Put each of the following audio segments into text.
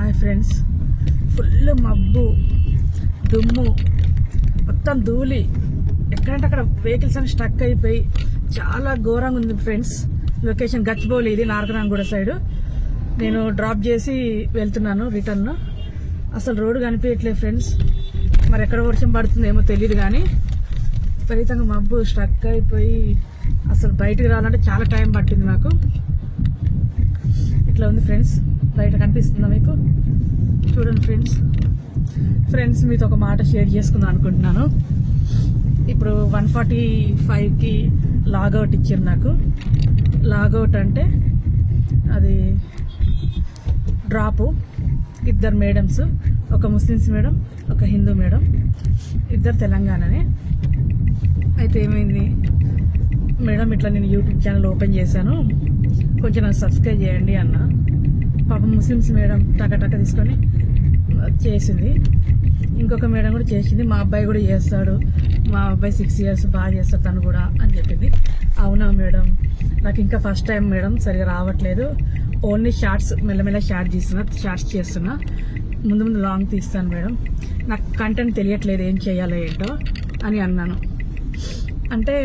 Hi friends, full మబ్బు దుమ్ము మొత్తం ధూళి, ఎక్కడంటే అక్కడ వెహికల్స్ అని స్టక్ అయిపోయి చాలా ఘోరంగా ఉంది ఫ్రెండ్స్. లొకేషన్ గచ్చిబౌలి, ఇది నారకరాంగూడ సైడ్. నేను డ్రాప్ చేసి వెళ్తున్నాను రిటర్న్. అసలు రోడ్డు కనిపించట్లేదు ఫ్రెండ్స్. మరి ఎక్కడ వర్షం పడుతుందేమో తెలియదు, కానీ విపరీతంగా మబ్బు స్టక్ అయిపోయి అసలు బయటకు రావాలంటే చాలా టైం పట్టింది నాకు. ఇట్లా ఉంది ఫ్రెండ్స్, బయట కనిపిస్తుందా మీకు? చూడండి ఫ్రెండ్స్ మీతో ఒక మాట షేర్ చేసుకుందాం అనుకుంటున్నాను. ఇప్పుడు 145కి లాగౌట్ ఇచ్చారు నాకు. లాగౌట్ అంటే అది డ్రాపు. ఇద్దరు మేడమ్స్, ఒక ముస్లిమ్స్ మేడం, ఒక హిందూ మేడం, ఇద్దరు తెలంగాణనే. అయితే ఏమైంది మేడం, ఇట్లా నేను యూట్యూబ్ ఛానల్ ఓపెన్ చేశాను, కొంచెం నాకు సబ్స్క్రైబ్ చేయండి అన్న. పాపం ముస్లిమ్స్ మేడం టక తీసుకొని చేసింది. ఇంకొక మేడం కూడా చేసింది, మా అబ్బాయి కూడా చేస్తాడు, మా అబ్బాయి 6 years బాగా చేస్తాడు తను కూడా అని చెప్పింది. అవునా మేడం, నాకు ఇంకా ఫస్ట్ టైం మేడం, సరిగా రావట్లేదు, ఓన్లీ షార్ట్స్ మెల్లమెల్ల షార్ట్స్ చేస్తున్నా, ముందు లాంగ్ తీస్తాను మేడం, నాకు కంటెంట్ తెలియట్లేదు ఏం చేయాలో ఏంటో అని అన్నాను. అంటే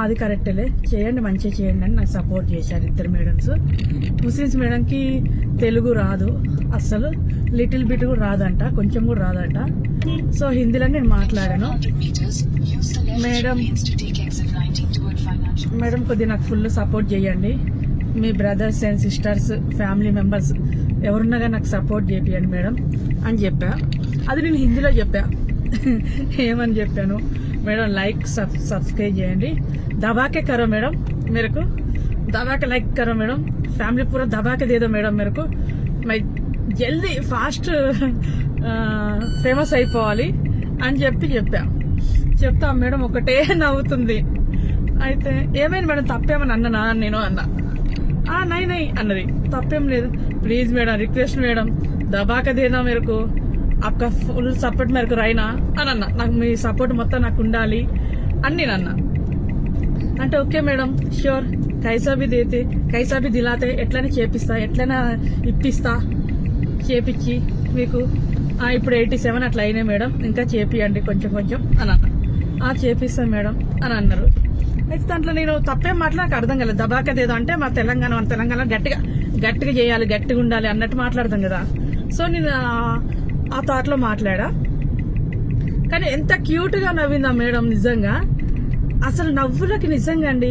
అది కరెక్టేలే, చేయండి మంచిగా చేయండి అని నాకు సపోర్ట్ చేశారు ఇద్దరు మేడమ్స్. ముస్లిమ్స్ మేడంకి తెలుగు రాదు అస్సలు, లిటిల్ బిట్ కూడా రాదంట, కొంచెం కూడా రాదంట. సో హిందీలో నేను మాట్లాడాను. మేడం కొద్దిగా నాకు ఫుల్ సపోర్ట్ చేయండి, మీ brothers and sisters family members ఎవరున్నా కానీ నాకు సపోర్ట్ చేయండి మేడం అని చెప్పా. అది నేను హిందీలో చెప్పా. ఏమని చెప్పాను మేడం, లైక్ సబ్స్క్రైబ్ చేయండి, दबा के करो मैडम, मेरे को दबा के लाइक करो मैडम, फैमिली पूरा दबा के दे दो मैडम मेरे को, मैं జల్దీ ఫాస్ట్ ఫేమస్ అయిపోవాలి అని చెప్తా. మేడం ఒకటే నవ్వుతుంది. అయితే ఏమైంది మేడం, తప్పేమని అన్ననా నేను అన్నా. నై అన్నది, తప్పేం లేదు, please madam request madam, దబాక Dena మేరకు आपका ఫుల్ సపోర్ట్ మేరకు రైనా అని అన్నా. నాకు మీ సపోర్ట్ మొత్తం నాకు ఉండాలి అని నేను అన్నా. అంటే ఓకే మేడం ష్యూర్, కైసా భీ దిలాతే, ఎట్లనే చేపిస్తా, ఎట్లైనా ఇప్పిస్తా, చేపించి మీకు. ఇప్పుడు 87 అట్లా అయినాయి మేడం, ఇంకా చేపియండి కొంచెం అని అన్నా. చేపిస్తాను మేడం అని అన్నారు. అయితే దాంట్లో నేను తప్పేం నాకు అర్థం కాలేదు. దబాకదేదో అంటే మా తెలంగాణ గట్టిగా చేయాలి, గట్టిగా ఉండాలి అన్నట్టు మాట్లాడతాం కదా. సో నేను ఆ థాట్లో మాట్లాడా. కానీ ఎంత క్యూట్గా నవ్వింది ఆ మేడం, నిజంగా అసలు నవ్వులకి నిజంగా అండి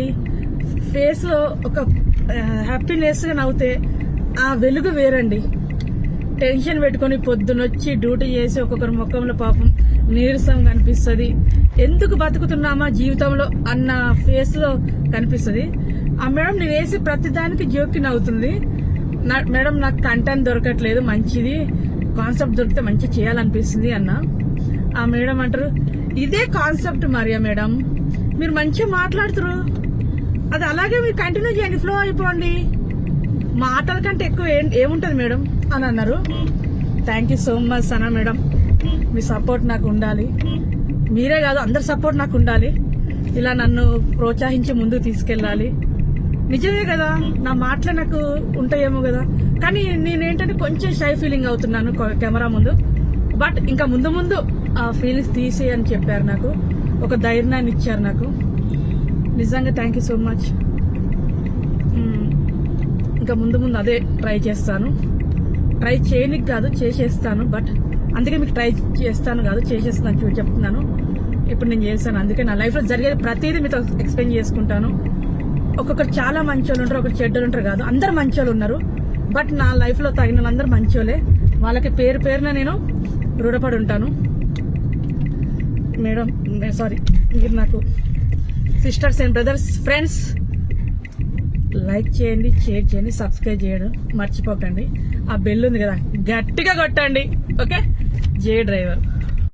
ఫేస్లో ఒక హ్యాపీనెస్గా నవ్వుతే ఆ వెలుగు వేరండి. టెన్షన్ పెట్టుకొని పొద్దునొచ్చి డ్యూటీ చేసి ఒక్కొక్కరి ముఖంలో పాపం నీరసం కనిపిస్తుంది, ఎందుకు బతుకుతున్నామా జీవితంలో అన్న ఫేస్లో కనిపిస్తుంది. ఆ మేడం నేను వేసి ప్రతిదానికి జోక్కి నవ్వుతుంది. మేడం నాకు కంటెంట్ దొరకట్లేదు, మంచిది కాన్సెప్ట్ దొరికితే మంచి చేయాలనిపిస్తుంది అన్న. ఆ మేడం అంటారు, ఇదే కాన్సెప్ట్ మరియా మేడం, మీరు మంచిగా మాట్లాడుతారు, అది అలాగే మీరు కంటిన్యూ చేయండి, ఫ్లో అయిపోండి, మాటల కంటే ఎక్కువ ఏముంటుంది మేడం అని అన్నారు. Thank you so much Sana madam, me support నాకు ఉండాలి, మీరే కాదు అందరి సపోర్ట్ నాకు ఉండాలి, ఇలా నన్ను ప్రోత్సహించి ముందుకు తీసుకెళ్ళాలి. నిజమే కదా, నా మాటలు నాకు ఉంటాయేమో కదా, కానీ నేనేంటంటే కొంచెం షై ఫీలింగ్ అవుతున్నాను కెమెరా ముందు. బట్ ఇంకా ముందు ఆ ఫీలింగ్స్ తీసి అని చెప్పారు, నాకు ఒక ధైర్యాన్ని ఇచ్చారు నాకు. నిజంగా థ్యాంక్ యూ సో మచ్. ఇంకా ముందు అదే ట్రై చేస్తాను, ట్రై చేయనికి కాదు చేసేస్తాను. బట్ అందుకే మీకు ట్రై చేస్తాను కాదు చేసేస్తాను చెప్తున్నాను. ఇప్పుడు నేను చేస్తాను, అందుకే నా లైఫ్లో జరిగేది ప్రతిదీ మీతో ఎక్స్ప్లెయిన్ చేసుకుంటాను. ఒక్కొక్కరు చాలా మంచోళ్ళు ఉంటారు, ఒకరు చెడ్డలు ఉంటారు కాదు, అందరు మంచోళ్ళు ఉన్నారు. బట్ నా లైఫ్లో తగిన వాళ్ళందరూ మంచోళ్ళే, వాళ్ళకి పేరున నేను రుణపడి ఉంటాను. మేడం సారీ, మీరు నాకు sisters and brothers friends like చేయండి, షేర్ చేయండి, సబ్స్క్రైబ్ చేయడం మర్చిపోకండి. ఆ బెల్ ఉంది కదా గట్టిగా కొట్టండి. ఓకే, జే డ్రైవర్.